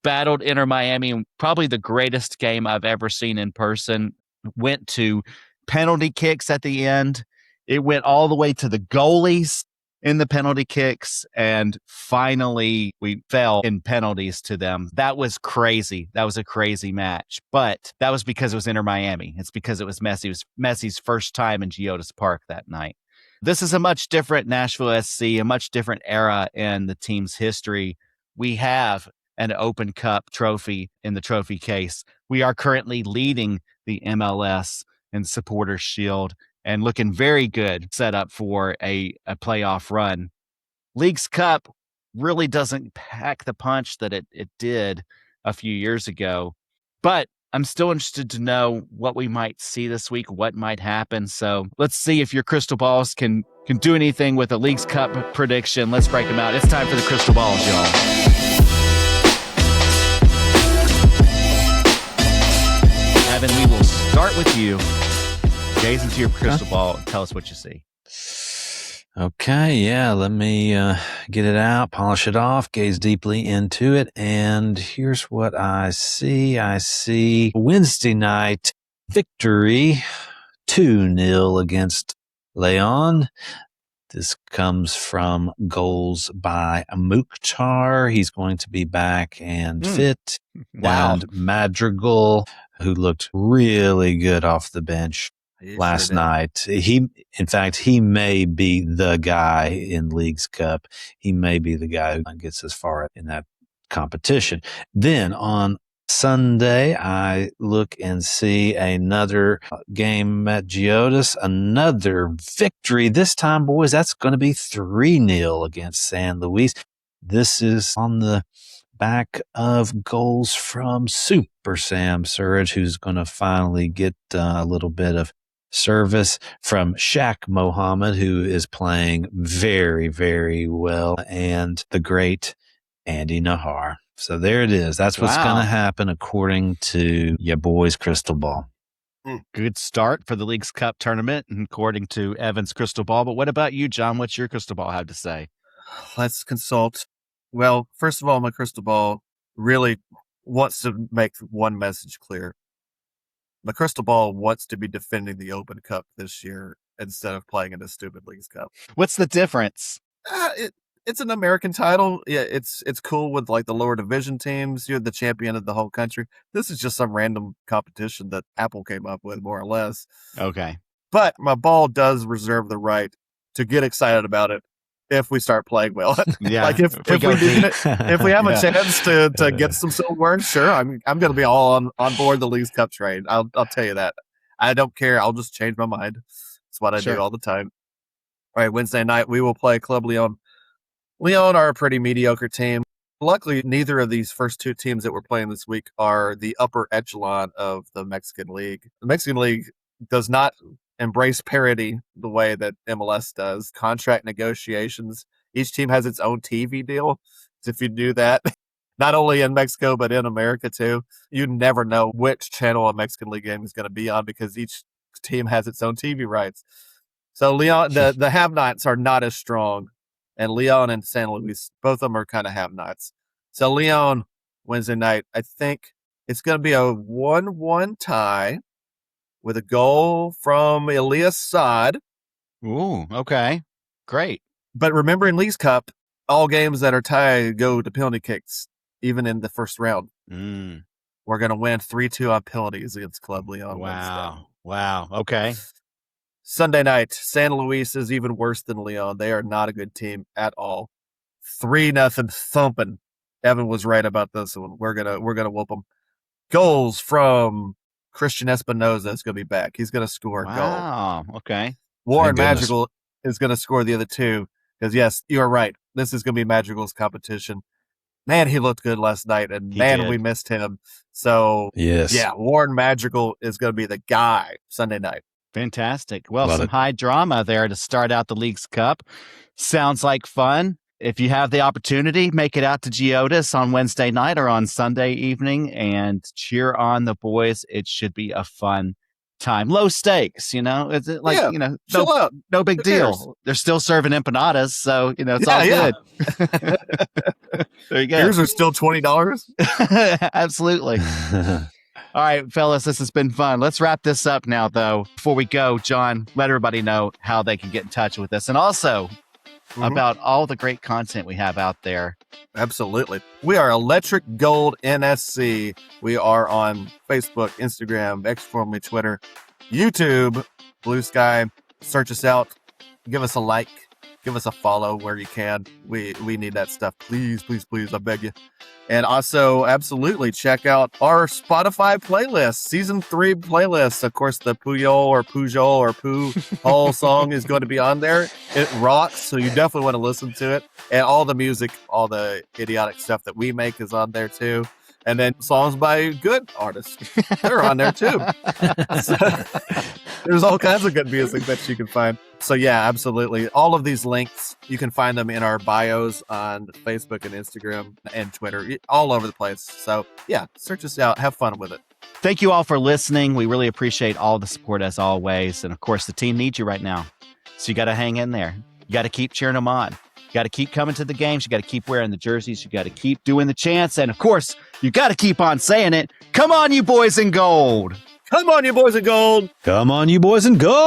battled Inter Miami, probably the greatest game I've ever seen in person. Went to penalty kicks at the end. It went all the way to the goalies in the penalty kicks, and finally we fell in penalties to them. That was crazy. That was a crazy match, but that was because it was Inter Miami. It's because it was Messi. It was Messi's first time in Geodis Park that night. This is a much different Nashville SC, a much different era in the team's history. We have an Open Cup trophy in the trophy case. We are currently leading the MLS and Supporters Shield and looking very good, set up for a playoff run. Leagues Cup really doesn't pack the punch that it did a few years ago, but I'm still interested to know what we might see this week, what might happen. So let's see if your crystal balls can do anything with a Leagues Cup prediction. Let's break them out. It's time for the crystal balls, y'all. Evan, we will start with you. Gaze into your crystal ball and tell us what you see. Okay, yeah, let me get it out, polish it off, gaze deeply into it, and here's what I see. I see Wednesday night victory, 2-0 against Leon. This comes from goals by Mukhtar. He's going to be back and fit. Wow. And Madrigal, who looked really good off the bench last night. He may be the guy in Leagues Cup. He may be the guy who gets as far in that competition. Then on Sunday, I look and see another game at Geodis, another victory. This time, boys, that's going to be 3-0 against San Luis. This is on the back of goals from Super Sam Surridge, who's going to finally get a little bit of service from Shaq Mohammed, who is playing very, very well, and the great Andy Nahar. So there it is. That's what's going to happen according to your boy's crystal ball. Good start for the Leagues Cup tournament, according to Evan's crystal ball. But what about you, John? What's your crystal ball have to say? Let's consult. Well, first of all, my crystal ball really wants to make one message clear. My crystal ball wants to be defending the Open Cup this year instead of playing in a stupid Leagues Cup. What's the difference? It's an American title. Yeah, it's cool with like the lower division teams. You're the champion of the whole country. This is just some random competition that Apple came up with, more or less. Okay. But my ball does reserve the right to get excited about it if we start playing well. Yeah. Like if we have a chance to get some silverware, sure, I'm going to be all on board the Leagues Cup train. I'll tell you that. I don't care. I'll just change my mind. It's what I do all the time. All right, Wednesday night we will play Club Leon. Leon are a pretty mediocre team. Luckily, neither of these first 2 teams that we're playing this week are the upper echelon of the Mexican League. The Mexican League does not embrace parity the way that MLS does. Contract negotiations. Each team has its own TV deal. if you do that, not only in Mexico, but in America too. You never know which channel a Mexican League game is going to be on because each team has its own TV rights. So Leon, the have-nots are not as strong. And Leon and San Luis, both of them are kind of have-nots. So Leon, Wednesday night, I think it's going to be a 1-1 tie with a goal from Elias Saad. Ooh, okay. Great. But remember, in League's Cup, all games that are tied go to penalty kicks, even in the first round. We're going to win 3-2 on penalties against Club Leon. Wow. Okay. Sunday night, San Luis is even worse than Leon. They are not a good team at all. 3-0 thumping. Evan was right about this one. We're gonna whoop them. Goals from Christian Espinoza is going to be back. He's going to score a goal. Wow. Okay. Warren Madrigal is going to score the other two. Because, yes, you're right. This is going to be Madrigal's competition. Man, he looked good last night, and we missed him. So, yeah, Warren Madrigal is going to be the guy Sunday night. Fantastic. Well, some high drama there to start out the League's Cup. Sounds like fun. If you have the opportunity, make it out to Geodis on Wednesday night or on Sunday evening and cheer on the boys. It should be a fun time. Low stakes, It's like, chill out. No big deal. Cares? They're still serving empanadas, so, it's all good. There you go. Yours are still $20? Absolutely. All right, fellas, this has been fun. Let's wrap this up now, though. Before we go, John, let everybody know how they can get in touch with us and also about all the great content we have out there. Absolutely. We are Electric Gold NSC. We are on Facebook, Instagram, X formerly Twitter, YouTube, Blue Sky. Search us out. Give us a like. Give us a follow where you can. We need that stuff. Please, please, please. I beg you. And also, absolutely, check out our Spotify playlist, Season 3 playlist. Of course, the Pujol song is going to be on there. It rocks, so you definitely want to listen to it. And all the music, all the idiotic stuff that we make is on there, too. And then songs by good artists. They're on there, too. So, there's all kinds of good music that you can find. So, yeah, absolutely. All of these links, you can find them in our bios on Facebook and Instagram and Twitter, all over the place. So, yeah, search us out. Have fun with it. Thank you all for listening. We really appreciate all the support as always. And, of course, the team needs you right now. So you got to hang in there. You got to keep cheering them on. You got to keep coming to the games. You got to keep wearing the jerseys. You got to keep doing the chants. And, of course, you got to keep on saying it. Come on, you boys in gold. Come on, you boys in gold. Come on, you boys in gold.